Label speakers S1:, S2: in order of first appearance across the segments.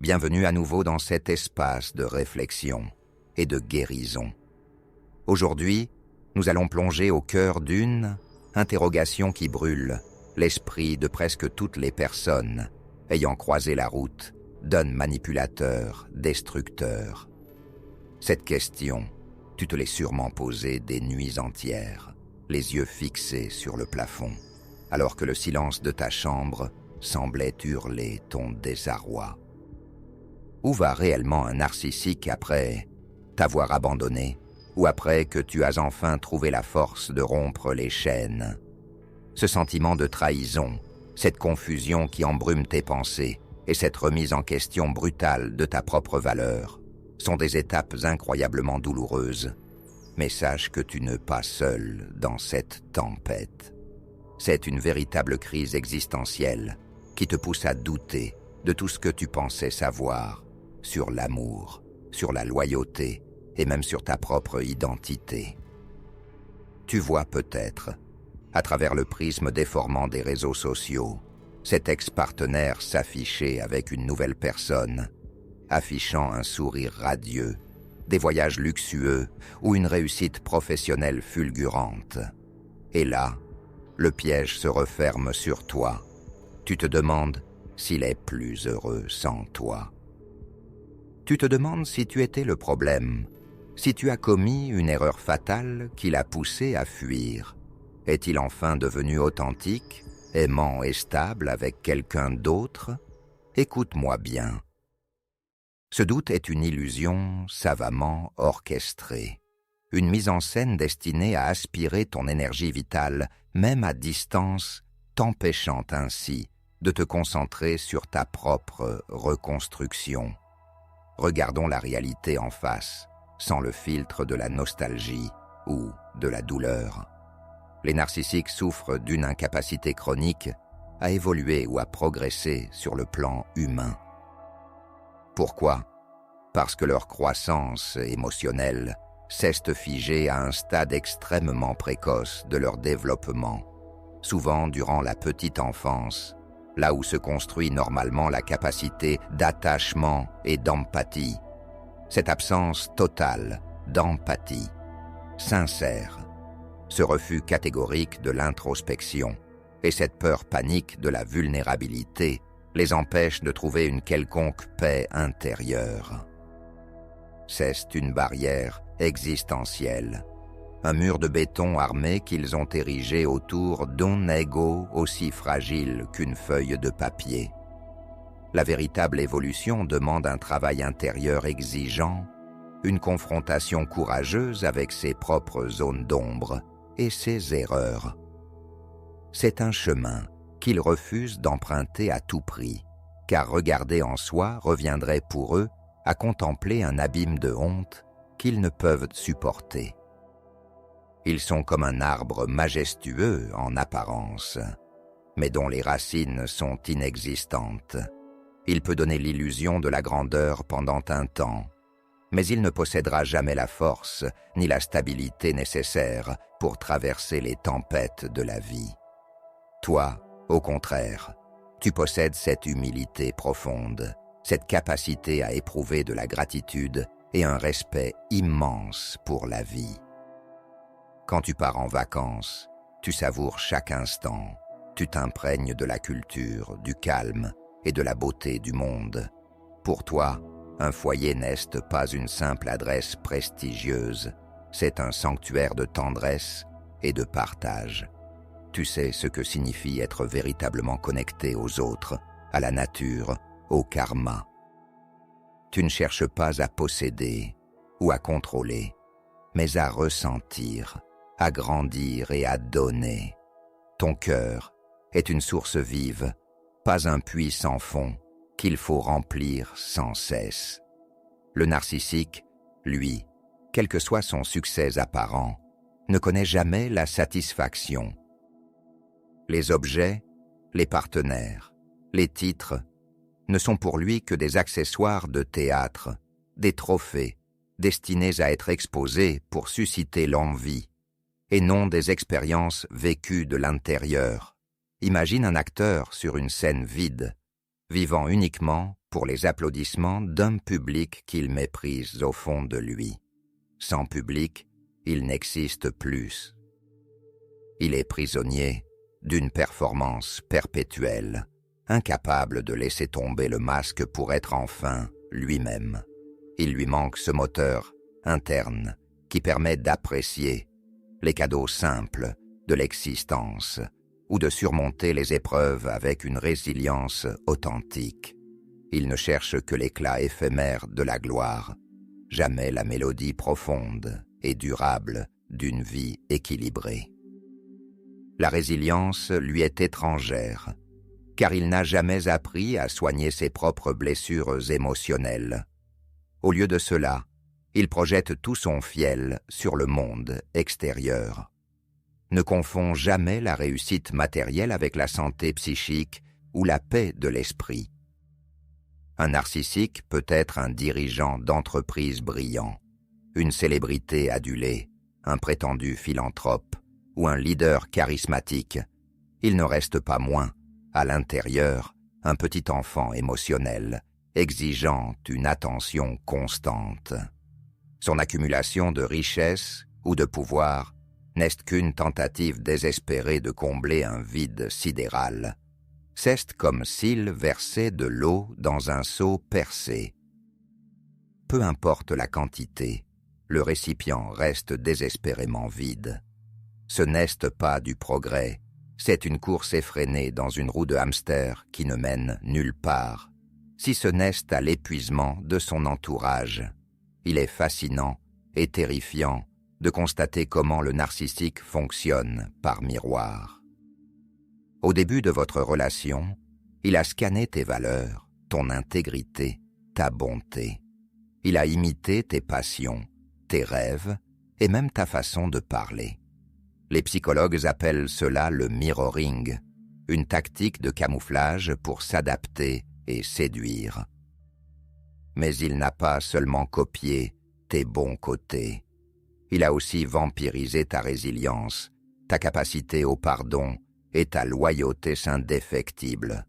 S1: Bienvenue à nouveau dans cet espace de réflexion et de guérison. Aujourd'hui, nous allons plonger au cœur d'une interrogation qui brûle l'esprit de presque toutes les personnes ayant croisé la route d'un manipulateur destructeur. Cette question, tu te l'es sûrement posée des nuits entières, les yeux fixés sur le plafond, alors que le silence de ta chambre semblait hurler ton désarroi. Où va réellement un narcissique après t'avoir abandonné ou après que tu as enfin trouvé la force de rompre les chaînes? Ce sentiment de trahison, cette confusion qui embrume tes pensées et cette remise en question brutale de ta propre valeur sont des étapes incroyablement douloureuses. Mais sache que tu n'es pas seul dans cette tempête. C'est une véritable crise existentielle qui te pousse à douter de tout ce que tu pensais savoir sur l'amour, sur la loyauté et même sur ta propre identité. Tu vois peut-être, à travers le prisme déformant des réseaux sociaux, cet ex-partenaire s'afficher avec une nouvelle personne, affichant un sourire radieux, des voyages luxueux ou une réussite professionnelle fulgurante. Et là, le piège se referme sur toi. Tu te demandes s'il est plus heureux sans toi. Tu te demandes si tu étais le problème, si tu as commis une erreur fatale qui l'a poussé à fuir. Est-il enfin devenu authentique, aimant et stable avec quelqu'un d'autre? Écoute-moi bien. Ce doute est une illusion savamment orchestrée, une mise en scène destinée à aspirer ton énergie vitale, même à distance, t'empêchant ainsi de te concentrer sur ta propre reconstruction. Regardons la réalité en face, sans le filtre de la nostalgie ou de la douleur. Les narcissiques souffrent d'une incapacité chronique à évoluer ou à progresser sur le plan humain. Pourquoi? Parce que leur croissance émotionnelle cesse figée à un stade extrêmement précoce de leur développement, souvent durant la petite enfance, là où se construit normalement la capacité d'attachement et d'empathie. Cette absence totale d'empathie, sincère, ce refus catégorique de l'introspection et cette peur panique de la vulnérabilité les empêchent de trouver une quelconque paix intérieure. C'est une barrière existentielle, un mur de béton armé qu'ils ont érigé autour d'un ego aussi fragile qu'une feuille de papier. La véritable évolution demande un travail intérieur exigeant, une confrontation courageuse avec ses propres zones d'ombre et ses erreurs. C'est un chemin qu'ils refusent d'emprunter à tout prix, car regarder en soi reviendrait pour eux à contempler un abîme de honte qu'ils ne peuvent supporter. Ils sont comme un arbre majestueux en apparence, mais dont les racines sont inexistantes. Il peut donner l'illusion de la grandeur pendant un temps, mais il ne possédera jamais la force ni la stabilité nécessaires pour traverser les tempêtes de la vie. Toi, au contraire, tu possèdes cette humilité profonde, cette capacité à éprouver de la gratitude et un respect immense pour la vie. Quand tu pars en vacances, tu savoures chaque instant, tu t'imprègnes de la culture, du calme et de la beauté du monde. Pour toi, un foyer n'est pas une simple adresse prestigieuse, c'est un sanctuaire de tendresse et de partage. Tu sais ce que signifie être véritablement connecté aux autres, à la nature, au karma. Tu ne cherches pas à posséder ou à contrôler, mais à ressentir, à grandir et à donner. Ton cœur est une source vive, pas un puits sans fond qu'il faut remplir sans cesse. Le narcissique, lui, quel que soit son succès apparent, ne connaît jamais la satisfaction. Les objets, les partenaires, les titres ne sont pour lui que des accessoires de théâtre, des trophées destinés à être exposés pour susciter l'envie, et non des expériences vécues de l'intérieur. Imagine un acteur sur une scène vide, vivant uniquement pour les applaudissements d'un public qu'il méprise au fond de lui. Sans public, il n'existe plus. Il est prisonnier d'une performance perpétuelle, incapable de laisser tomber le masque pour être enfin lui-même. Il lui manque ce moteur interne qui permet d'apprécier les cadeaux simples de l'existence ou de surmonter les épreuves avec une résilience authentique. Il ne cherche que l'éclat éphémère de la gloire, jamais la mélodie profonde et durable d'une vie équilibrée. La résilience lui est étrangère, car il n'a jamais appris à soigner ses propres blessures émotionnelles. Au lieu de cela, il projette tout son fiel sur le monde extérieur. Ne confond jamais la réussite matérielle avec la santé psychique ou la paix de l'esprit. Un narcissique peut être un dirigeant d'entreprise brillant, une célébrité adulée, un prétendu philanthrope ou un leader charismatique. Il ne reste pas moins, à l'intérieur, un petit enfant émotionnel, exigeant une attention constante. Son accumulation de richesses ou de pouvoir n'est qu'une tentative désespérée de combler un vide sidéral. C'est comme s'il versait de l'eau dans un seau percé. Peu importe la quantité, le récipient reste désespérément vide. Ce n'est pas du progrès, c'est une course effrénée dans une roue de hamster qui ne mène nulle part, si ce n'est à l'épuisement de son entourage. Il est fascinant et terrifiant de constater comment le narcissique fonctionne par miroir. Au début de votre relation, il a scanné tes valeurs, ton intégrité, ta bonté. Il a imité tes passions, tes rêves et même ta façon de parler. Les psychologues appellent cela le mirroring, une tactique de camouflage pour s'adapter et séduire. Mais il n'a pas seulement copié tes bons côtés. Il a aussi vampirisé ta résilience, ta capacité au pardon et ta loyauté indéfectible.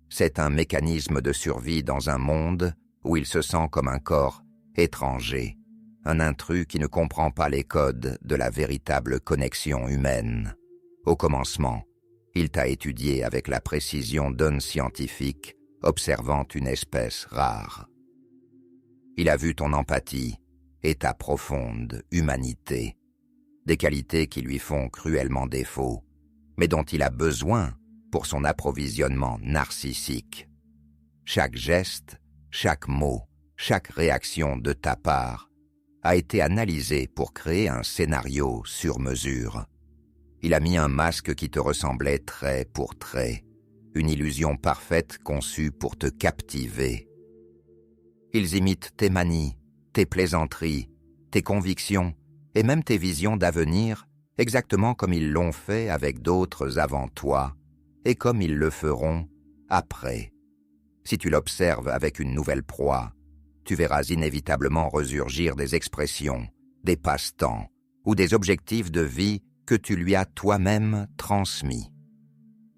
S1: C'est un mécanisme de survie dans un monde où il se sent comme un corps étranger, un intrus qui ne comprend pas les codes de la véritable connexion humaine. Au commencement, il t'a étudié avec la précision d'un scientifique observant une espèce rare. Il a vu ton empathie et ta profonde humanité, des qualités qui lui font cruellement défaut, mais dont il a besoin pour son approvisionnement narcissique. Chaque geste, chaque mot, chaque réaction de ta part a été analysé pour créer un scénario sur mesure. Il a mis un masque qui te ressemblait trait pour trait, une illusion parfaite conçue pour te captiver. Ils imitent tes manies, tes plaisanteries, tes convictions et même tes visions d'avenir, exactement comme ils l'ont fait avec d'autres avant toi et comme ils le feront après. Si tu l'observes avec une nouvelle proie, tu verras inévitablement resurgir des expressions, des passe-temps ou des objectifs de vie que tu lui as toi-même transmis.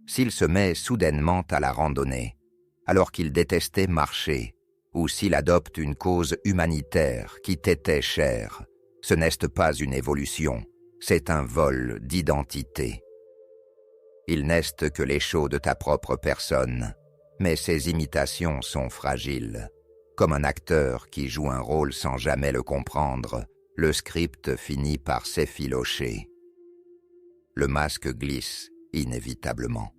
S1: S'il se met soudainement à la randonnée, alors qu'il détestait marcher, ou s'il adopte une cause humanitaire qui t'était chère, ce n'est pas une évolution, c'est un vol d'identité. Il n'est que l'écho de ta propre personne, mais ces imitations sont fragiles. Comme un acteur qui joue un rôle sans jamais le comprendre, le script finit par s'effilocher. Le masque glisse inévitablement,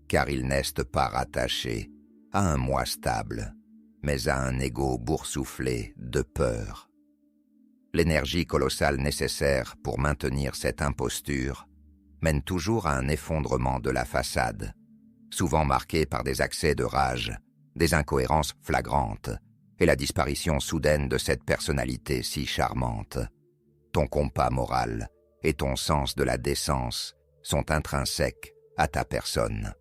S1: car il n'est pas rattaché à un moi stable, mais à un ego boursouflé de peur. L'énergie colossale nécessaire pour maintenir cette imposture mène toujours à un effondrement de la façade, souvent marqué par des accès de rage, des incohérences flagrantes et la disparition soudaine de cette personnalité si charmante. Ton compas moral et ton sens de la décence sont intrinsèques à ta personne.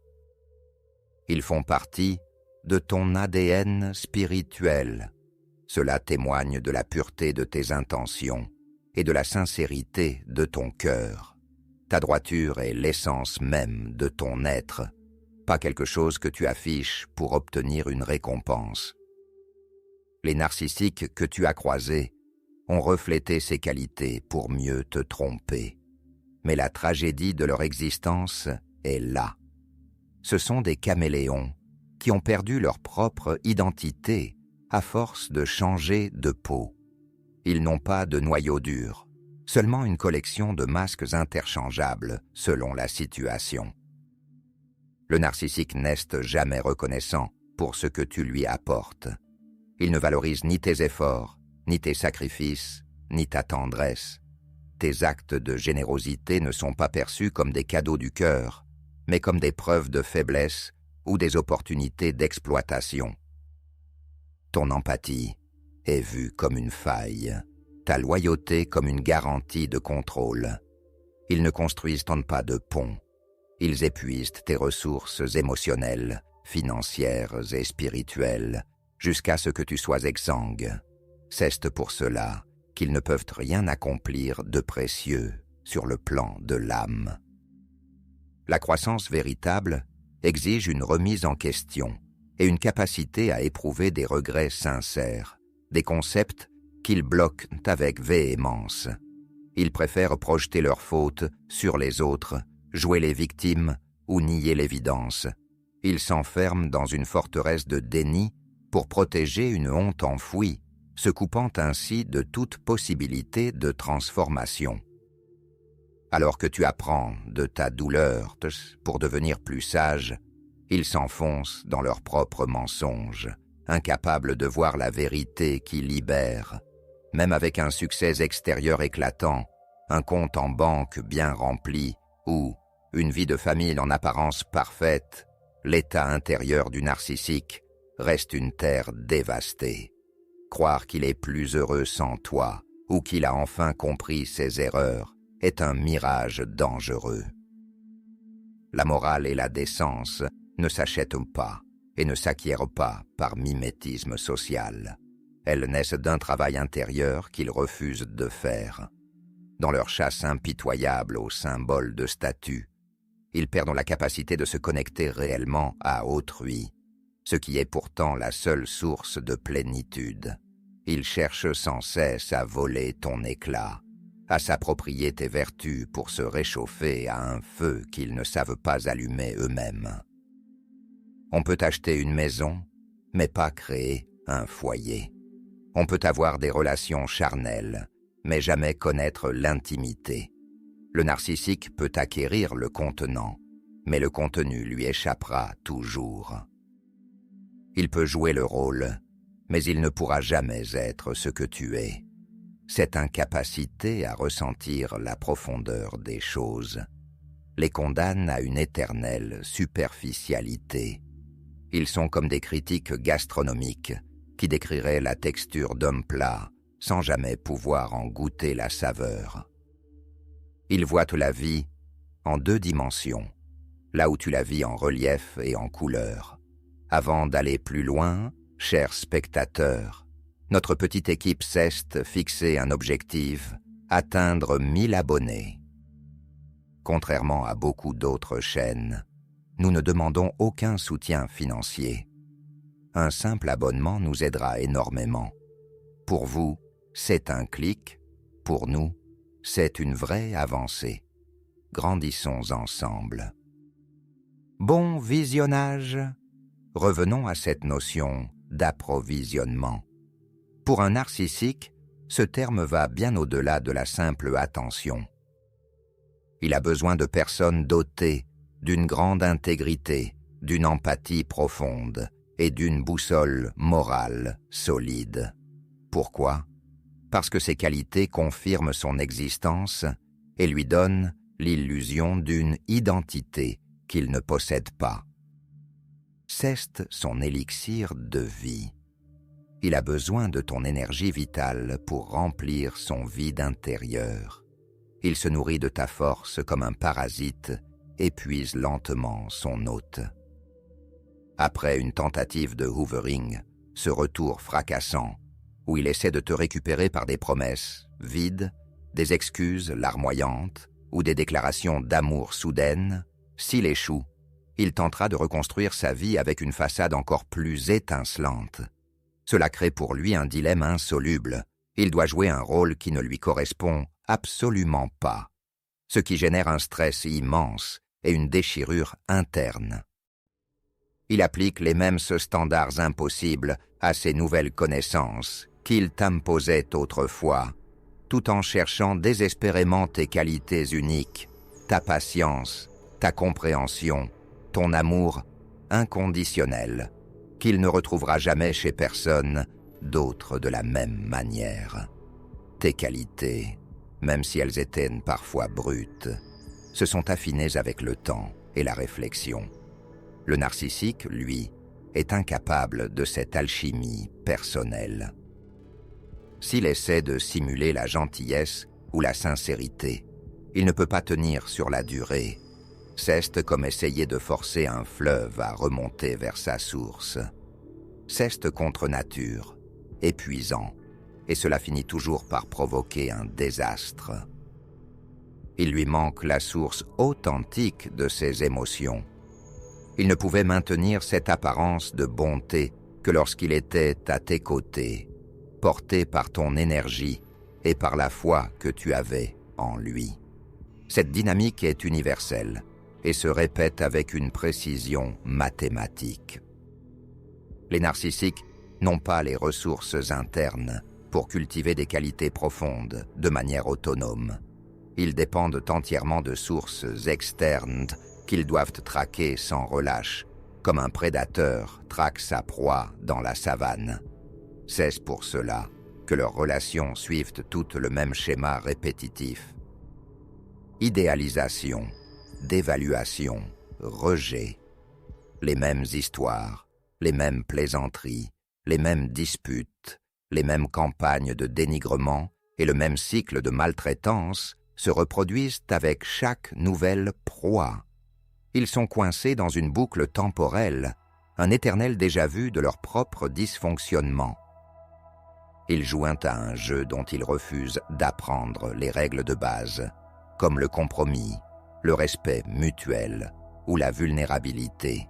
S1: Ils font partie de ton ADN spirituel. Cela témoigne de la pureté de tes intentions et de la sincérité de ton cœur. Ta droiture est l'essence même de ton être. pas quelque chose que tu affiches pour obtenir une récompense. Les narcissiques que tu as croisés ont reflété ces qualités pour mieux te tromper. Mais la tragédie de leur existence est là. Ce sont des caméléons qui ont perdu leur propre identité à force de changer de peau. Ils n'ont pas de noyau dur, seulement une collection de masques interchangeables selon la situation. Le narcissique n'est jamais reconnaissant pour ce que tu lui apportes. Il ne valorise ni tes efforts, ni tes sacrifices, ni ta tendresse. Tes actes de générosité ne sont pas perçus comme des cadeaux du cœur, mais comme des preuves de faiblesse ou des opportunités d'exploitation. Ton empathie est vue comme une faille, ta loyauté comme une garantie de contrôle. Ils ne construisent pas de pont. Ils épuisent tes ressources émotionnelles, financières et spirituelles, jusqu'à ce que tu sois exsangue. C'est pour cela qu'ils ne peuvent rien accomplir de précieux sur le plan de l'âme. La croissance véritable exige une remise en question et une capacité à éprouver des regrets sincères, des concepts qu'ils bloquent avec véhémence. Ils préfèrent projeter leurs fautes sur les autres, jouer les victimes ou nier l'évidence. Ils s'enferment dans une forteresse de déni pour protéger une honte enfouie, se coupant ainsi de toute possibilité de transformation. Alors que tu apprends de ta douleur pour devenir plus sage, ils s'enfoncent dans leurs propres mensonges, incapables de voir la vérité qui libère. Même avec un succès extérieur éclatant, un compte en banque bien rempli ou une vie de famille en apparence parfaite, l'état intérieur du narcissique reste une terre dévastée. Croire qu'il est plus heureux sans toi ou qu'il a enfin compris ses erreurs est un mirage dangereux. La morale et la décence ne s'achètent pas et ne s'acquièrent pas par mimétisme social. Elles naissent d'un travail intérieur qu'ils refusent de faire. Dans leur chasse impitoyable aux symboles de statut, ils perdent la capacité de se connecter réellement à autrui, ce qui est pourtant la seule source de plénitude. Ils cherchent sans cesse à voler ton éclat, à s'approprier tes vertus pour se réchauffer à un feu qu'ils ne savent pas allumer eux-mêmes. On peut acheter une maison, mais pas créer un foyer. On peut avoir des relations charnelles, mais jamais connaître l'intimité. Le narcissique peut acquérir le contenant, mais le contenu lui échappera toujours. Il peut jouer le rôle, mais il ne pourra jamais être ce que tu es. Cette incapacité à ressentir la profondeur des choses les condamne à une éternelle superficialité. Ils sont comme des critiques gastronomiques qui décriraient la texture d'un plat sans jamais pouvoir en goûter la saveur. Ils voient la vie en 2 dimensions, là où tu la vis en relief et en couleur. Avant d'aller plus loin, chers spectateurs, notre petite équipe CEST fixait un objectif, atteindre 1000 abonnés. Contrairement à beaucoup d'autres chaînes, nous ne demandons aucun soutien financier. Un simple abonnement nous aidera énormément. Pour vous, c'est un clic. Pour nous, c'est une vraie avancée. Grandissons ensemble. Bon visionnage. Revenons à cette notion d'approvisionnement. Pour un narcissique, ce terme va bien au-delà de la simple attention. Il a besoin de personnes dotées d'une grande intégrité, d'une empathie profonde et d'une boussole morale solide. Pourquoi ? Parce que ces qualités confirment son existence et lui donnent l'illusion d'une identité qu'il ne possède pas. C'est son élixir de vie. Il a besoin de ton énergie vitale pour remplir son vide intérieur. Il se nourrit de ta force comme un parasite, épuise lentement son hôte. Après une tentative de hoovering, ce retour fracassant, où il essaie de te récupérer par des promesses vides, des excuses larmoyantes ou des déclarations d'amour soudaines, s'il échoue, Il tentera de reconstruire sa vie avec une façade encore plus étincelante. Cela crée pour lui un dilemme insoluble. Il doit jouer un rôle qui ne lui correspond absolument pas, ce qui génère un stress immense et une déchirure interne. Il applique les mêmes standards impossibles à ses nouvelles connaissances qu'il t'imposait autrefois, tout en cherchant désespérément tes qualités uniques, ta patience, ta compréhension, ton amour inconditionnel, qu'il ne retrouvera jamais chez personne d'autre de la même manière. Tes qualités, même si elles étaient parfois brutes, se sont affinées avec le temps et la réflexion. Le narcissique, lui, est incapable de cette alchimie personnelle. S'il essaie de simuler la gentillesse ou la sincérité, il ne peut pas tenir sur la durée. C'est comme essayer de forcer un fleuve à remonter vers sa source. C'est contre nature, épuisant, et cela finit toujours par provoquer un désastre. Il lui manque la source authentique de ses émotions. Il ne pouvait maintenir cette apparence de bonté que lorsqu'il était à tes côtés, porté par ton énergie et par la foi que tu avais en lui. Cette dynamique est universelle et se répète avec une précision mathématique. Les narcissiques n'ont pas les ressources internes pour cultiver des qualités profondes de manière autonome. Ils dépendent entièrement de sources externes qu'ils doivent traquer sans relâche, comme un prédateur traque sa proie dans la savane. C'est pour cela que leurs relations suivent toutes le même schéma répétitif. Idéalisation, dévaluation, rejet. Les mêmes histoires, les mêmes plaisanteries, les mêmes disputes, les mêmes campagnes de dénigrement et le même cycle de maltraitance se reproduisent avec chaque nouvelle proie. Ils sont coincés dans une boucle temporelle, un éternel déjà-vu de leur propre dysfonctionnement. Ils jouent à un jeu dont ils refusent d'apprendre les règles de base, comme le compromis, le respect mutuel ou la vulnérabilité.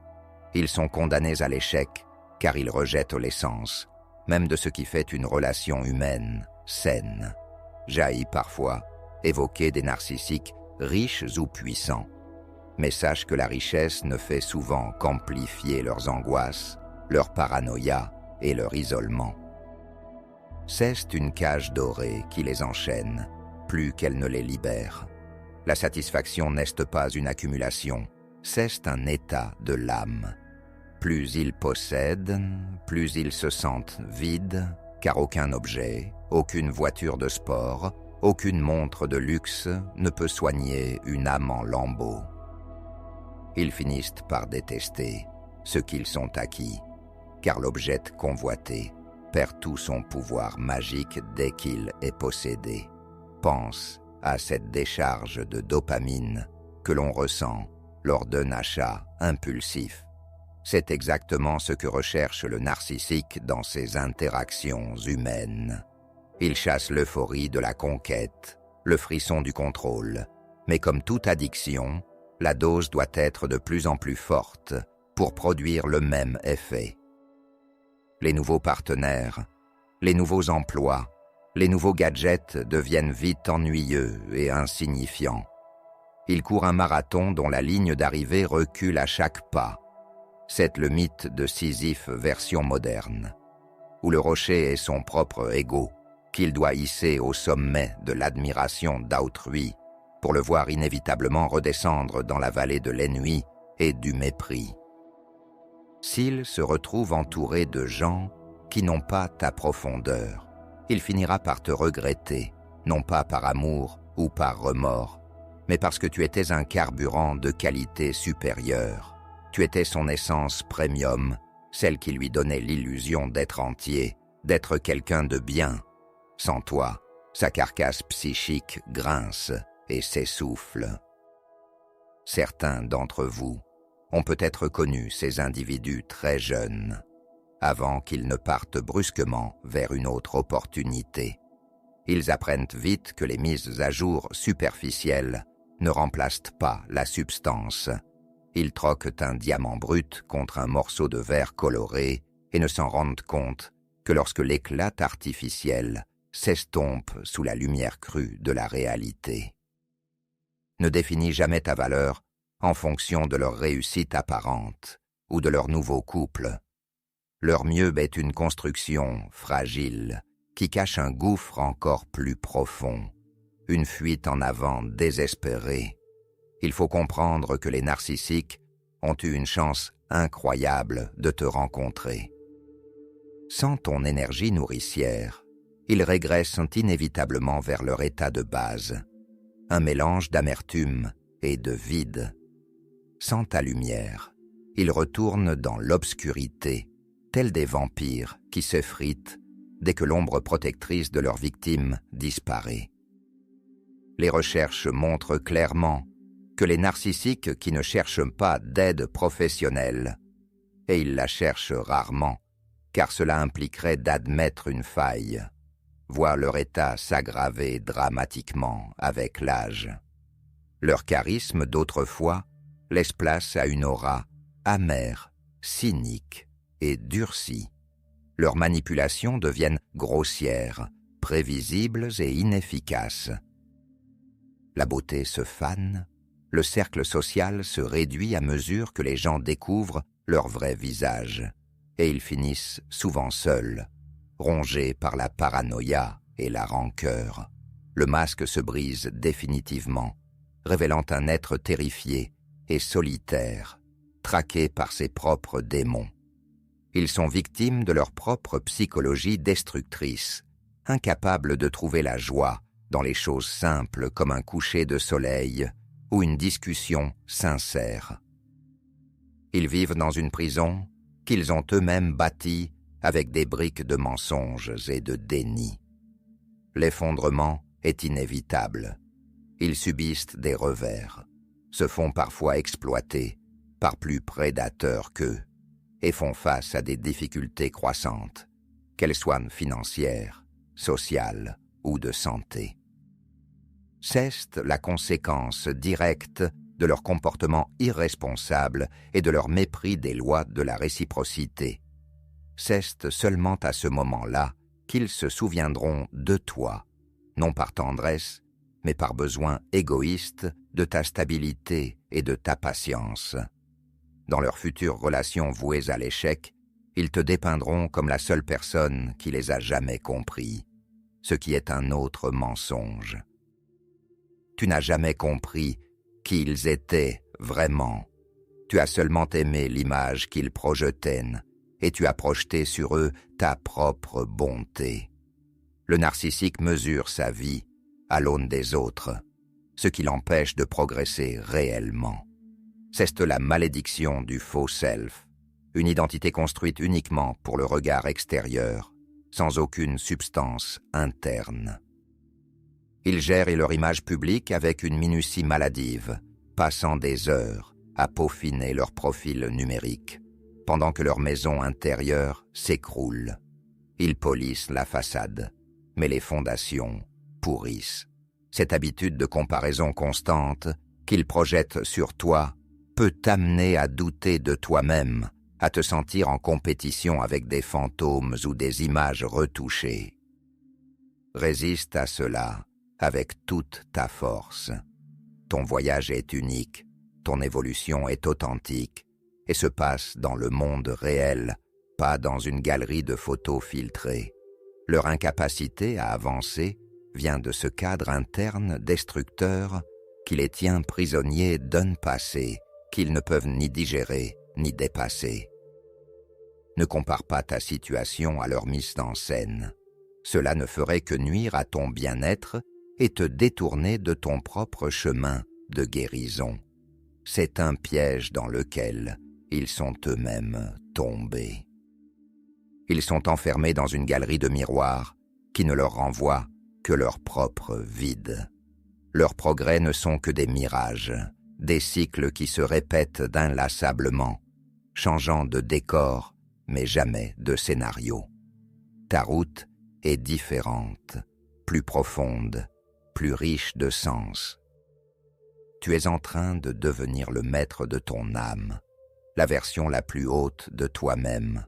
S1: Ils sont condamnés à l'échec car ils rejettent l'essence, même de ce qui fait une relation humaine saine. Jaillit parfois évoquer des narcissiques riches ou puissants. Mais sache que la richesse ne fait souvent qu'amplifier leurs angoisses, leur paranoïa et leur isolement. C'est une cage dorée qui les enchaîne, plus qu'elle ne les libère. La satisfaction n'est pas une accumulation, c'est un état de l'âme. Plus ils possèdent, plus ils se sentent vides, car aucun objet, aucune voiture de sport, aucune montre de luxe ne peut soigner une âme en lambeaux. Ils finissent par détester ce qu'ils sont acquis, car l'objet convoité perd tout son pouvoir magique dès qu'il est possédé. Pense à cette décharge de dopamine que l'on ressent lors d'un achat impulsif. C'est exactement ce que recherche le narcissique dans ses interactions humaines. Il chasse l'euphorie de la conquête, le frisson du contrôle, mais comme toute addiction, la dose doit être de plus en plus forte pour produire le même effet. Les nouveaux partenaires, les nouveaux emplois, les nouveaux gadgets deviennent vite ennuyeux et insignifiants. Il court un marathon dont la ligne d'arrivée recule à chaque pas. C'est le mythe de Sisyphe version moderne, où le rocher est son propre ego, qu'il doit hisser au sommet de l'admiration d'autrui pour le voir inévitablement redescendre dans la vallée de l'ennui et du mépris. S'il se retrouve entouré de gens qui n'ont pas ta profondeur, il finira par te regretter, non pas par amour ou par remords, mais parce que tu étais un carburant de qualité supérieure. Tu étais son essence premium, celle qui lui donnait l'illusion d'être entier, d'être quelqu'un de bien. Sans toi, sa carcasse psychique grince et s'essouffle. Certains d'entre vous ont peut-être connu ces individus très jeunes, avant qu'ils ne partent brusquement vers une autre opportunité. Ils apprennent vite que les mises à jour superficielles ne remplacent pas la substance. Ils troquent un diamant brut contre un morceau de verre coloré et ne s'en rendent compte que lorsque l'éclat artificiel s'estompe sous la lumière crue de la réalité. Ne définis jamais ta valeur en fonction de leur réussite apparente ou de leur nouveau couple. Leur mieux est une construction fragile qui cache un gouffre encore plus profond, une fuite en avant désespérée. Il faut comprendre que les narcissiques ont eu une chance incroyable de te rencontrer. Sans ton énergie nourricière, ils régressent inévitablement vers leur état de base, un mélange d'amertume et de vide. Sans ta lumière, ils retournent dans l'obscurité, tels des vampires qui s'effritent dès que l'ombre protectrice de leur victime disparaît. Les recherches montrent clairement que les narcissiques qui ne cherchent pas d'aide professionnelle, et ils la cherchent rarement, car cela impliquerait d'admettre une faille, voient leur état s'aggraver dramatiquement avec l'âge. Leur charisme d'autrefois laisse place à une aura amère, cynique et durcie. Leurs manipulations deviennent grossières, prévisibles et inefficaces. La beauté se fane, le cercle social se réduit à mesure que les gens découvrent leur vrai visage, et ils finissent souvent seuls, rongés par la paranoïa et la rancœur. Le masque se brise définitivement, révélant un être terrifié et solitaire, traqué par ses propres démons. Ils sont victimes de leur propre psychologie destructrice, incapables de trouver la joie dans les choses simples comme un coucher de soleil ou une discussion sincère. Ils vivent dans une prison qu'ils ont eux-mêmes bâtie avec des briques de mensonges et de déni. L'effondrement est inévitable. Ils subissent des revers, se font parfois exploiter par plus prédateurs qu'eux et font face à des difficultés croissantes, qu'elles soient financières, sociales ou de santé. C'est la conséquence directe de leur comportement irresponsable et de leur mépris des lois de la réciprocité. C'est seulement à ce moment-là qu'ils se souviendront de toi, non par tendresse, mais par besoin égoïste de ta stabilité et de ta patience. Dans leurs futures relations vouées à l'échec, ils te dépeindront comme la seule personne qui les a jamais compris, ce qui est un autre mensonge. Tu n'as jamais compris qui ils étaient vraiment. Tu as seulement aimé l'image qu'ils projetaient et tu as projeté sur eux ta propre bonté. Le narcissique mesure sa vie à l'aune des autres, ce qui l'empêche de progresser réellement. C'est la malédiction du faux self, une identité construite uniquement pour le regard extérieur, sans aucune substance interne. Ils gèrent leur image publique avec une minutie maladive, passant des heures à peaufiner leur profil numérique, pendant que leur maison intérieure s'écroule. Ils polissent la façade, mais les fondations pourrissent. Cette habitude de comparaison constante qu'ils projettent sur toi peut t'amener à douter de toi-même, à te sentir en compétition avec des fantômes ou des images retouchées. Résiste à cela avec toute ta force. Ton voyage est unique, ton évolution est authentique et se passe dans le monde réel, pas dans une galerie de photos filtrées. Leur incapacité à avancer vient de ce cadre interne destructeur qui les tient prisonniers d'un passé qu'ils ne peuvent ni digérer ni dépasser. Ne compare pas ta situation à leur mise en scène. Cela ne ferait que nuire à ton bien-être et te détourner de ton propre chemin de guérison. C'est un piège dans lequel ils sont eux-mêmes tombés. Ils sont enfermés dans une galerie de miroirs qui ne leur renvoie que leur propre vide. Leurs progrès ne sont que des mirages, des cycles qui se répètent d'inlassablement, changeant de décor, mais jamais de scénario. Ta route est différente, plus profonde, plus riche de sens. tu es en train de devenir le maître de ton âme, la version la plus haute de toi-même,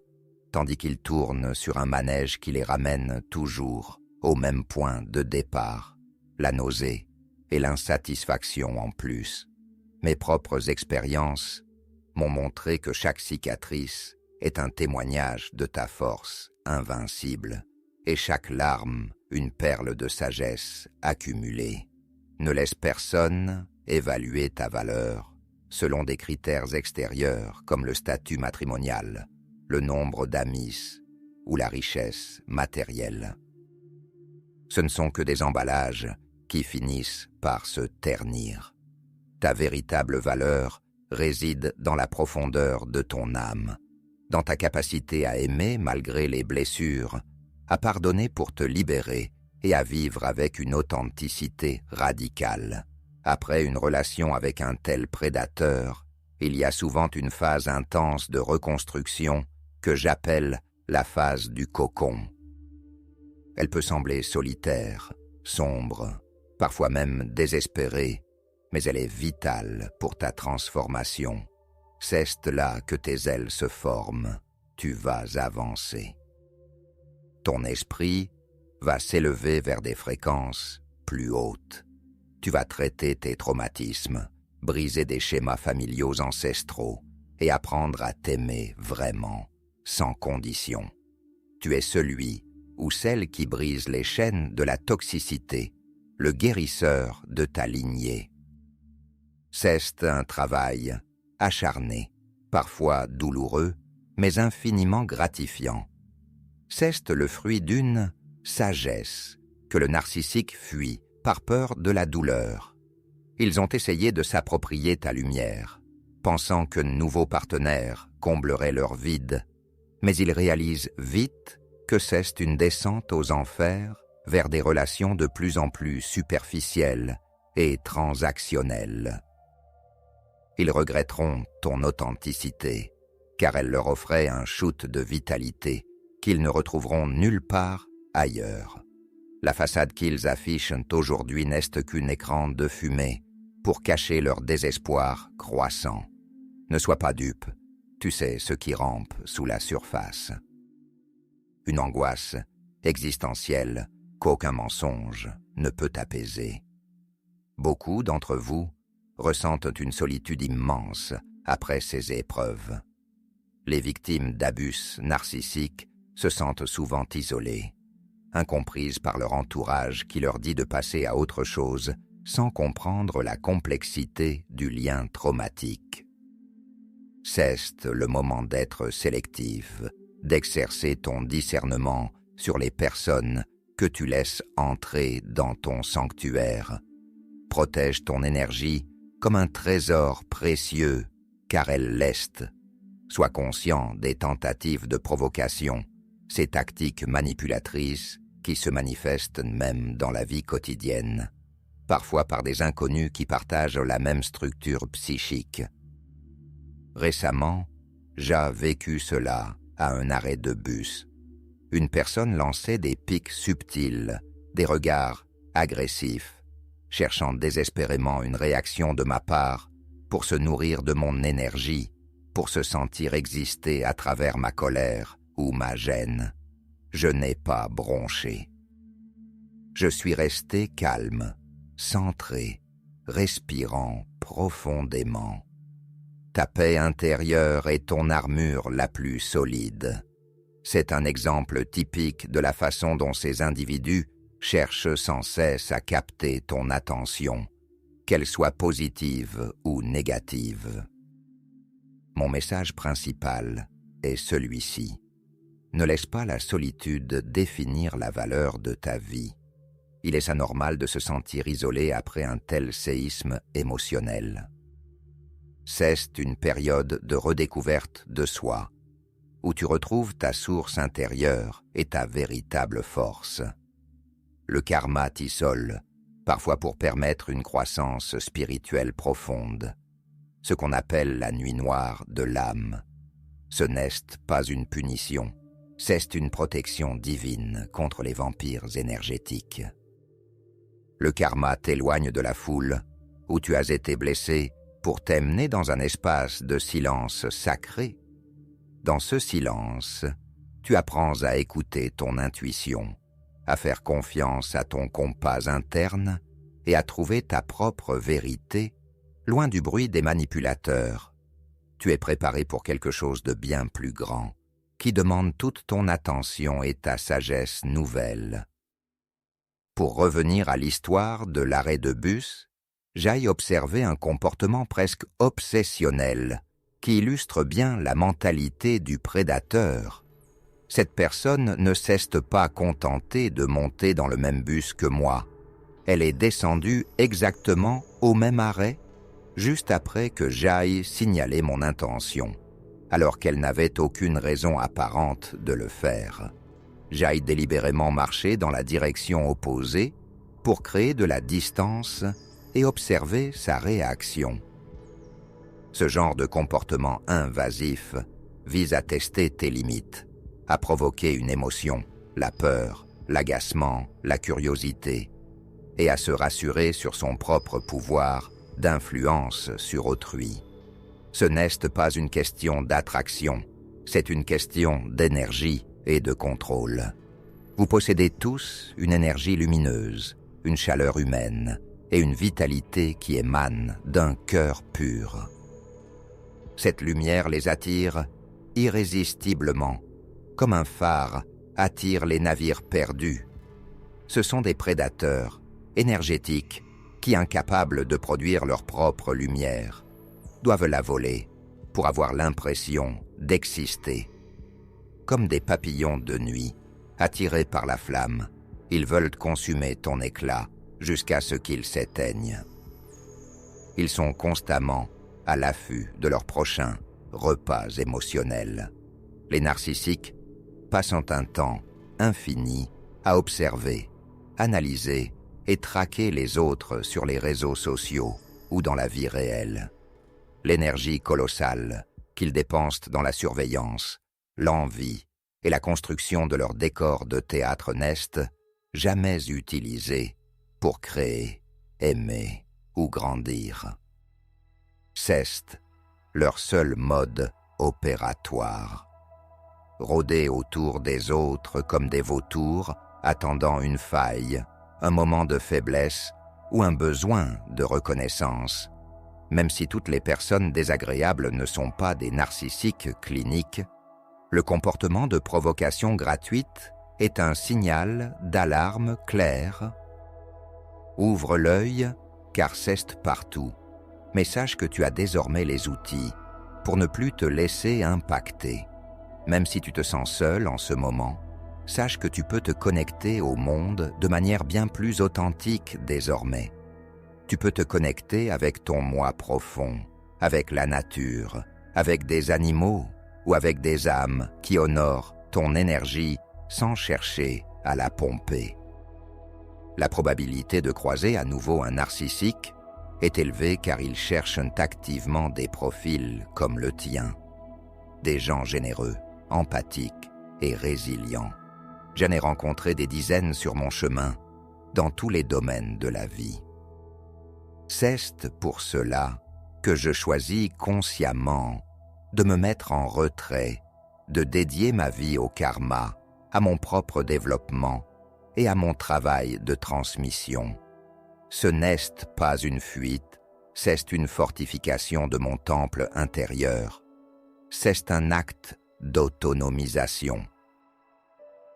S1: tandis qu'ils tournent sur un manège qui les ramène toujours au même point de départ, la nausée et l'insatisfaction en plus. Mes propres expériences m'ont montré que chaque cicatrice est un témoignage de ta force invincible, et chaque larme une perle de sagesse accumulée. Ne laisse personne évaluer ta valeur selon des critères extérieurs comme le statut matrimonial, le nombre d'amis ou la richesse matérielle. Ce ne sont que des emballages qui finissent par se ternir. Ta véritable valeur réside dans la profondeur de ton âme, dans ta capacité à aimer malgré les blessures, à pardonner pour te libérer et à vivre avec une authenticité radicale. Après une relation avec un tel prédateur, il y a souvent une phase intense de reconstruction que j'appelle la phase du cocon. Elle peut sembler solitaire, sombre, parfois même désespérée, mais elle est vitale pour ta transformation. C'est là que tes ailes se forment, tu vas avancer. Ton esprit va s'élever vers des fréquences plus hautes. Tu vas traiter tes traumatismes, briser des schémas familiaux ancestraux et apprendre à t'aimer vraiment, sans condition. Tu es celui ou celle qui brise les chaînes de la toxicité, le guérisseur de ta lignée. C'est un travail acharné, parfois douloureux, mais infiniment gratifiant. C'est le fruit d'une sagesse que le narcissique fuit par peur de la douleur. Ils ont essayé de s'approprier ta lumière, pensant que de nouveaux partenaires combleraient leur vide, mais ils réalisent vite que c'est une descente aux enfers vers des relations de plus en plus superficielles et transactionnelles. Ils regretteront ton authenticité, car elle leur offrait un shoot de vitalité qu'ils ne retrouveront nulle part ailleurs. La façade qu'ils affichent aujourd'hui n'est qu'un écran de fumée pour cacher leur désespoir croissant. Ne sois pas dupe, tu sais ce qui rampe sous la surface. Une angoisse existentielle qu'aucun mensonge ne peut apaiser. Beaucoup d'entre vous ressentent une solitude immense après ces épreuves. Les victimes d'abus narcissiques se sentent souvent isolées, incomprises par leur entourage qui leur dit de passer à autre chose sans comprendre la complexité du lien traumatique. C'est le moment d'être sélectif, d'exercer ton discernement sur les personnes que tu laisses entrer dans ton sanctuaire. Protège ton énergie comme un trésor précieux, car elle leste. Sois conscient des tentatives de provocation, ces tactiques manipulatrices qui se manifestent même dans la vie quotidienne, parfois par des inconnus qui partagent la même structure psychique. Récemment, j'ai vécu cela à un arrêt de bus. Une personne lançait des pics subtils, des regards agressifs, cherchant désespérément une réaction de ma part pour se nourrir de mon énergie, pour se sentir exister à travers ma colère ou ma gêne. Je n'ai pas bronché. Je suis resté calme, centré, respirant profondément. Ta paix intérieure est ton armure la plus solide. C'est un exemple typique de la façon dont ces individus cherchent sans cesse à capter ton attention, qu'elle soit positive ou négative. Mon message principal est celui-ci. Ne laisse pas la solitude définir la valeur de ta vie. Il est anormal de se sentir isolé après un tel séisme émotionnel. C'est une période de redécouverte de soi, où tu retrouves ta source intérieure et ta véritable force. Le karma t'isole, parfois pour permettre une croissance spirituelle profonde, ce qu'on appelle la nuit noire de l'âme. Ce n'est pas une punition, c'est une protection divine contre les vampires énergétiques. Le karma t'éloigne de la foule, où tu as été blessé pour t'emmener dans un espace de silence sacré. Dans ce silence, tu apprends à écouter ton intuition, à faire confiance à ton compas interne et à trouver ta propre vérité, loin du bruit des manipulateurs. Tu es préparé pour quelque chose de bien plus grand, qui demande toute ton attention et ta sagesse nouvelle. Pour revenir à l'histoire de l'arrêt de bus, j'aille observer un comportement presque obsessionnel qui illustre bien la mentalité du prédateur. Cette personne ne s'est pas contentée de monter dans le même bus que moi. Elle est descendue exactement au même arrêt, juste après que j'aille signaler mon intention, alors qu'elle n'avait aucune raison apparente de le faire. J'aille délibérément marcher dans la direction opposée pour créer de la distance et observer sa réaction. Ce genre de comportement invasif vise à tester tes limites, à provoquer une émotion, la peur, l'agacement, la curiosité, et à se rassurer sur son propre pouvoir d'influence sur autrui. Ce n'est pas une question d'attraction, c'est une question d'énergie et de contrôle. Vous possédez tous une énergie lumineuse, une chaleur humaine et une vitalité qui émane d'un cœur pur. Cette lumière les attire irrésistiblement, comme un phare attire les navires perdus. Ce sont des prédateurs énergétiques qui, incapables de produire leur propre lumière, doivent la voler pour avoir l'impression d'exister. Comme des papillons de nuit, attirés par la flamme, ils veulent consumer ton éclat jusqu'à ce qu'ils s'éteignent. Ils sont constamment à l'affût de leur prochain repas émotionnel. Les narcissiques passant un temps infini à observer, analyser et traquer les autres sur les réseaux sociaux ou dans la vie réelle. L'énergie colossale qu'ils dépensent dans la surveillance, l'envie et la construction de leur décor de théâtre n'est jamais utilisée pour créer, aimer ou grandir. C'est leur seul mode opératoire. Rôder autour des autres comme des vautours, attendant une faille, un moment de faiblesse ou un besoin de reconnaissance. Même si toutes les personnes désagréables ne sont pas des narcissiques cliniques, le comportement de provocation gratuite est un signal d'alarme clair. Ouvre l'œil, car c'est partout. Mais sache que tu as désormais les outils pour ne plus te laisser impacter. Même si tu te sens seul en ce moment, sache que tu peux te connecter au monde de manière bien plus authentique désormais. Tu peux te connecter avec ton moi profond, avec la nature, avec des animaux ou avec des âmes qui honorent ton énergie sans chercher à la pomper. La probabilité de croiser à nouveau un narcissique est élevée car ils cherchent activement des profils comme le tien. Des gens généreux, empathiques et résilients. J'en ai rencontré des dizaines sur mon chemin, dans tous les domaines de la vie. C'est pour cela que je choisis consciemment de me mettre en retrait, de dédier ma vie au karma, à mon propre développement et à mon travail de transmission. Ce n'est pas une fuite, c'est une fortification de mon temple intérieur. C'est un acte d'autonomisation.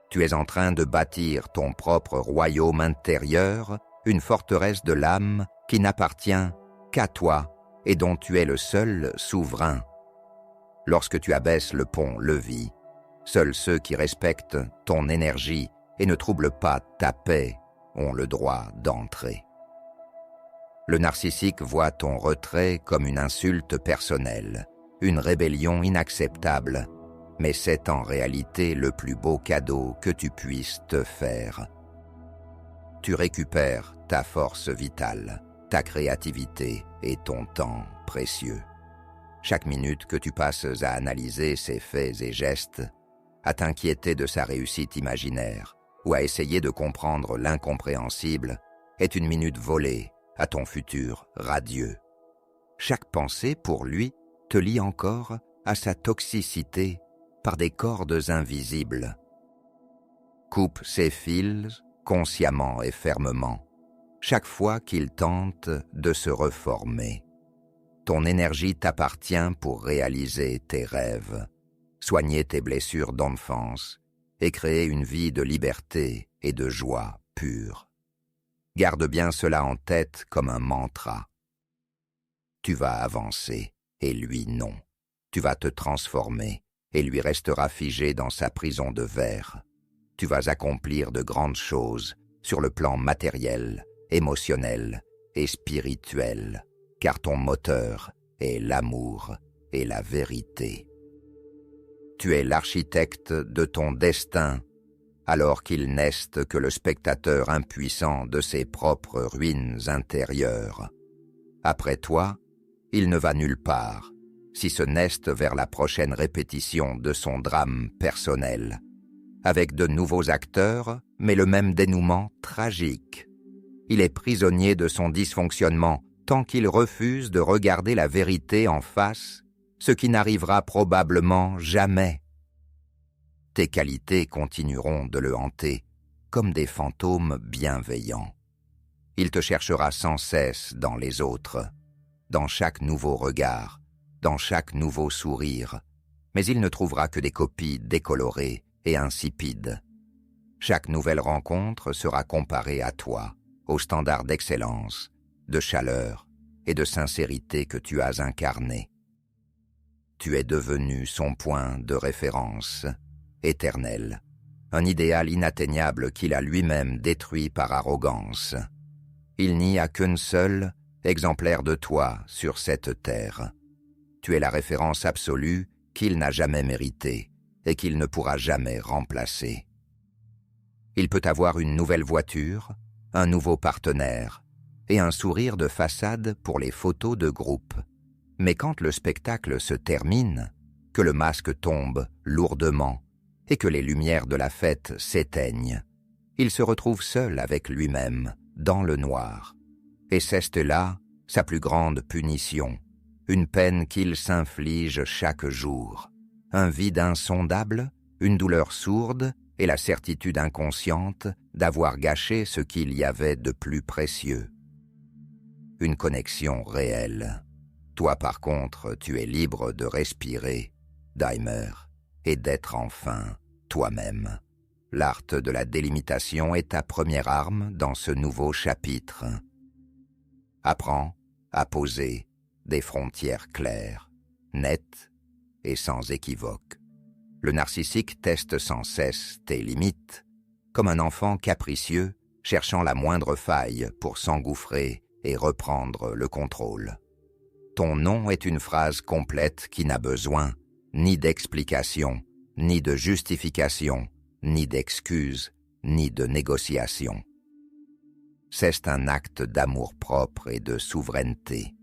S1: Tu es en train de bâtir ton propre royaume intérieur, une forteresse de l'âme qui n'appartient qu'à toi et dont tu es le seul souverain. Lorsque tu abaisses le pont-levis, seuls ceux qui respectent ton énergie et ne troublent pas ta paix ont le droit d'entrer. Le narcissique voit ton retrait comme une insulte personnelle, une rébellion inacceptable, mais c'est en réalité le plus beau cadeau que tu puisses te faire. Tu récupères ta force vitale, ta créativité et ton temps précieux. Chaque minute que tu passes à analyser ses faits et gestes, à t'inquiéter de sa réussite imaginaire ou à essayer de comprendre l'incompréhensible, est une minute volée à ton futur radieux. Chaque pensée, pour lui, te lie encore à sa toxicité par des cordes invisibles. Coupe ses fils consciemment et fermement, chaque fois qu'il tente de se reformer. Ton énergie t'appartient pour réaliser tes rêves, soigner tes blessures d'enfance et créer une vie de liberté et de joie pure. Garde bien cela en tête comme un mantra. Tu vas avancer, et lui non. Tu vas te transformer, et lui restera figé dans sa prison de verre. Tu vas accomplir de grandes choses sur le plan matériel, émotionnel et spirituel, car ton moteur est l'amour et la vérité. Tu es l'architecte de ton destin, alors qu'il n'est que le spectateur impuissant de ses propres ruines intérieures. Après toi, il ne va nulle part, si ce n'est vers la prochaine répétition de son drame personnel, avec de nouveaux acteurs, mais le même dénouement tragique. Il est prisonnier de son dysfonctionnement tant qu'il refuse de regarder la vérité en face, ce qui n'arrivera probablement jamais. Tes qualités continueront de le hanter, comme des fantômes bienveillants. Il te cherchera sans cesse dans les autres, dans chaque nouveau regard, dans chaque nouveau sourire, mais il ne trouvera que des copies décolorées et insipides. Chaque nouvelle rencontre sera comparée à toi, aux standards d'excellence, de chaleur et de sincérité que tu as incarnés. Tu es devenu son point de référence, éternel, un idéal inatteignable qu'il a lui-même détruit par arrogance. Il n'y a qu'une seule exemplaire de toi sur cette terre. Tu es la référence absolue qu'il n'a jamais méritée et qu'il ne pourra jamais remplacer. Il peut avoir une nouvelle voiture, un nouveau partenaire et un sourire de façade pour les photos de groupe. Mais quand le spectacle se termine, que le masque tombe lourdement et que les lumières de la fête s'éteignent, il se retrouve seul avec lui-même, dans le noir. Et c'est là sa plus grande punition, une peine qu'il s'inflige chaque jour, un vide insondable, une douleur sourde et la certitude inconsciente d'avoir gâché ce qu'il y avait de plus précieux. Une connexion réelle. Toi, par contre, tu es libre de respirer, Daimer, et d'être enfin toi-même. L'art de la délimitation est ta première arme dans ce nouveau chapitre. Apprends à poser des frontières claires, nettes et sans équivoque. Le narcissique teste sans cesse tes limites, comme un enfant capricieux cherchant la moindre faille pour s'engouffrer et reprendre le contrôle. Ton nom est une phrase complète qui n'a besoin ni d'explication, ni de justification, ni d'excuse, ni de négociation. C'est un acte d'amour-propre et de souveraineté.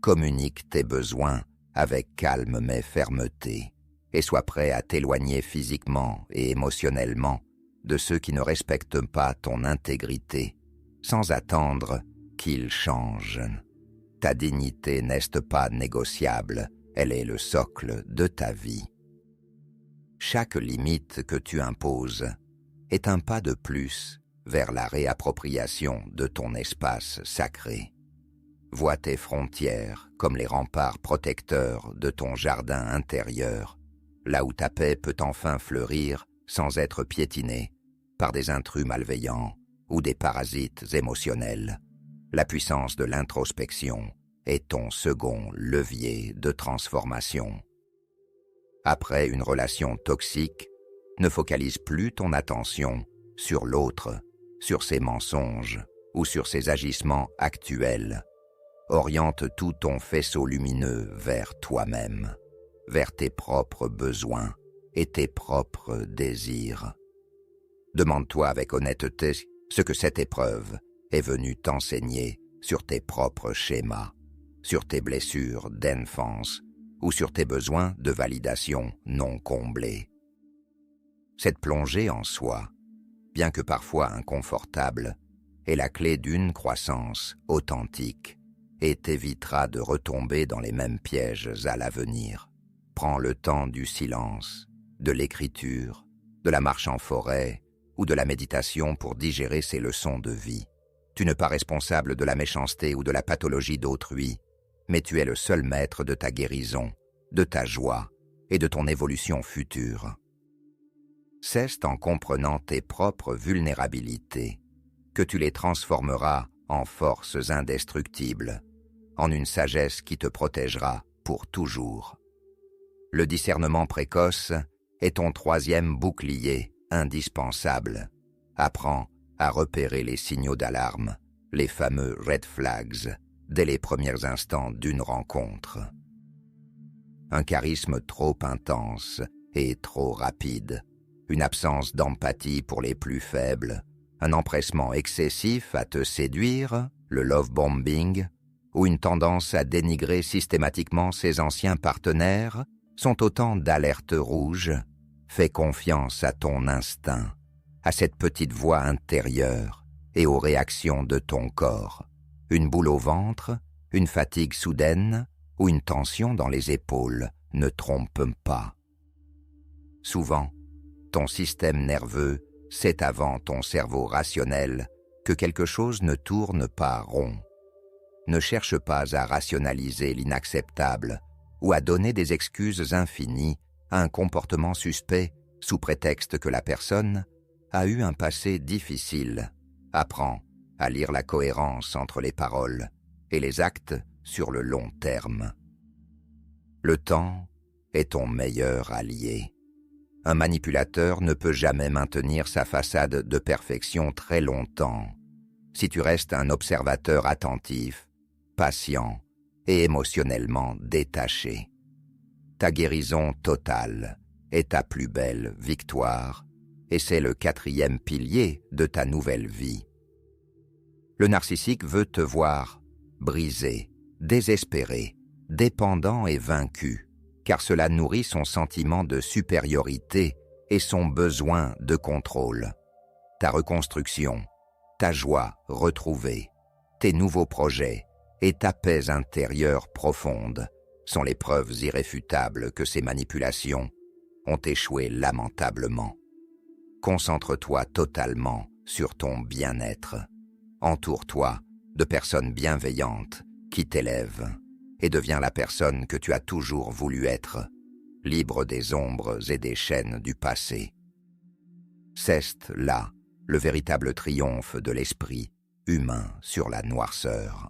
S1: Communique tes besoins avec calme mais fermeté et sois prêt à t'éloigner physiquement et émotionnellement de ceux qui ne respectent pas ton intégrité, sans attendre qu'ils changent. Ta dignité n'est pas négociable, elle est le socle de ta vie. Chaque limite que tu imposes est un pas de plus vers la réappropriation de ton espace sacré. Vois tes frontières comme les remparts protecteurs de ton jardin intérieur, là où ta paix peut enfin fleurir sans être piétinée par des intrus malveillants ou des parasites émotionnels. La puissance de l'introspection est ton second levier de transformation. Après une relation toxique, ne focalise plus ton attention sur l'autre, sur ses mensonges ou sur ses agissements actuels. Oriente tout ton faisceau lumineux vers toi-même, vers tes propres besoins et tes propres désirs. Demande-toi avec honnêteté ce que cette épreuve est venue t'enseigner sur tes propres schémas, sur tes blessures d'enfance ou sur tes besoins de validation non comblés. Cette plongée en soi, bien que parfois inconfortable, est la clé d'une croissance authentique et t'évitera de retomber dans les mêmes pièges à l'avenir. Prends le temps du silence, de l'écriture, de la marche en forêt ou de la méditation pour digérer ces leçons de vie. Tu n'es pas responsable de la méchanceté ou de la pathologie d'autrui, mais tu es le seul maître de ta guérison, de ta joie et de ton évolution future. C'est en comprenant tes propres vulnérabilités que tu les transformeras en forces indestructibles, en une sagesse qui te protégera pour toujours. Le discernement précoce est ton troisième bouclier indispensable. Apprends à repérer les signaux d'alarme, les fameux red flags, dès les premiers instants d'une rencontre. Un charisme trop intense et trop rapide, une absence d'empathie pour les plus faibles, un empressement excessif à te séduire, le love bombing, ou une tendance à dénigrer systématiquement ses anciens partenaires, sont autant d'alertes rouges. Fais confiance à ton instinct, à cette petite voix intérieure et aux réactions de ton corps. Une boule au ventre, une fatigue soudaine ou une tension dans les épaules ne trompent pas. Souvent, ton système nerveux sait avant ton cerveau rationnel que quelque chose ne tourne pas rond. Ne cherche pas à rationaliser l'inacceptable ou à donner des excuses infinies à un comportement suspect sous prétexte que la personne a eu un passé difficile. Apprends à lire la cohérence entre les paroles et les actes sur le long terme. Le temps est ton meilleur allié. Un manipulateur ne peut jamais maintenir sa façade de perfection très longtemps. Si tu restes un observateur attentif, patient et émotionnellement détaché. Ta guérison totale est ta plus belle victoire et c'est le 4e pilier de ta nouvelle vie. Le narcissique veut te voir brisé, désespéré, dépendant et vaincu, car cela nourrit son sentiment de supériorité et son besoin de contrôle. Ta reconstruction, ta joie retrouvée, tes nouveaux projets et ta paix intérieure profonde sont les preuves irréfutables que ces manipulations ont échoué lamentablement. Concentre-toi totalement sur ton bien-être. Entoure-toi de personnes bienveillantes qui t'élèvent et deviens la personne que tu as toujours voulu être, libre des ombres et des chaînes du passé. C'est là le véritable triomphe de l'esprit humain sur la noirceur.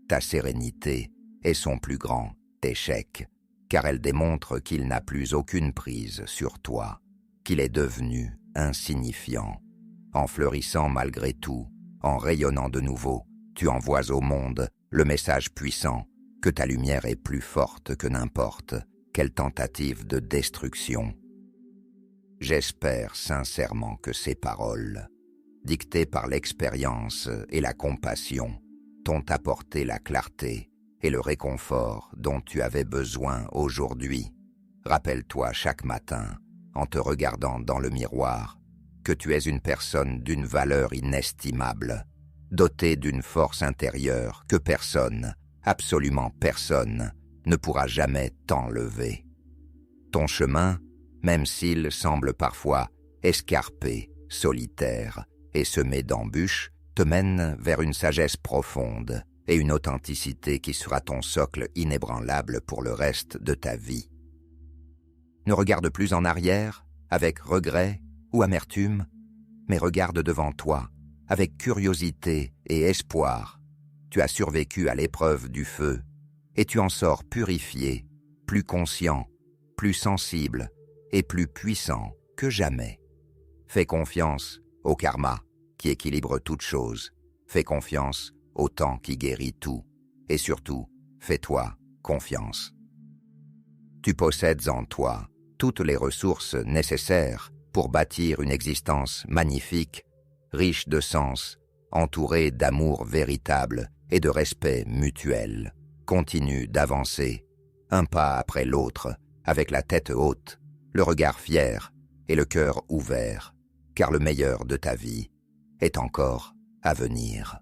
S1: Ta sérénité est son plus grand échec, car elle démontre qu'il n'a plus aucune prise sur toi, qu'il est devenu insignifiant. En fleurissant malgré tout, en rayonnant de nouveau, tu envoies au monde le message puissant que ta lumière est plus forte que n'importe quelle tentative de destruction. J'espère sincèrement que ces paroles, dictées par l'expérience et la compassion, t'ont apporté la clarté et le réconfort dont tu avais besoin aujourd'hui. Rappelle-toi chaque matin, en te regardant dans le miroir, que tu es une personne d'une valeur inestimable, dotée d'une force intérieure que personne, absolument personne, ne pourra jamais t'enlever. Ton chemin, même s'il semble parfois escarpé, solitaire et semé d'embûches, te mène vers une sagesse profonde et une authenticité qui sera ton socle inébranlable pour le reste de ta vie. Ne regarde plus en arrière, avec regret ou amertume, mais regarde devant toi, avec curiosité et espoir. Tu as survécu à l'épreuve du feu, et tu en sors purifié, plus conscient, plus sensible et plus puissant que jamais. Fais confiance au karma qui équilibre toutes choses. Fais confiance au temps qui guérit tout. Et surtout, fais-toi confiance. Tu possèdes en toi toutes les ressources nécessaires pour bâtir une existence magnifique, riche de sens, entourée d'amour véritable et de respect mutuel. Continue d'avancer, un pas après l'autre, avec la tête haute, le regard fier et le cœur ouvert, car le meilleur de ta vie est encore à venir.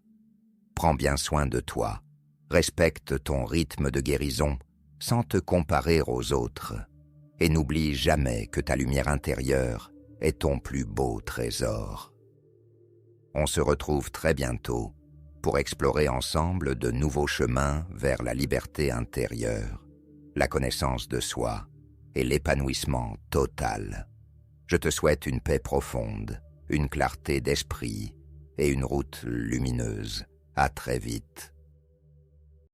S1: Prends bien soin de toi, respecte ton rythme de guérison sans te comparer aux autres, et n'oublie jamais que ta lumière intérieure est ton plus beau trésor. On se retrouve très bientôt pour explorer ensemble de nouveaux chemins vers la liberté intérieure, la connaissance de soi et l'épanouissement total. Je te souhaite une paix profonde, une clarté d'esprit et une route lumineuse. À très vite.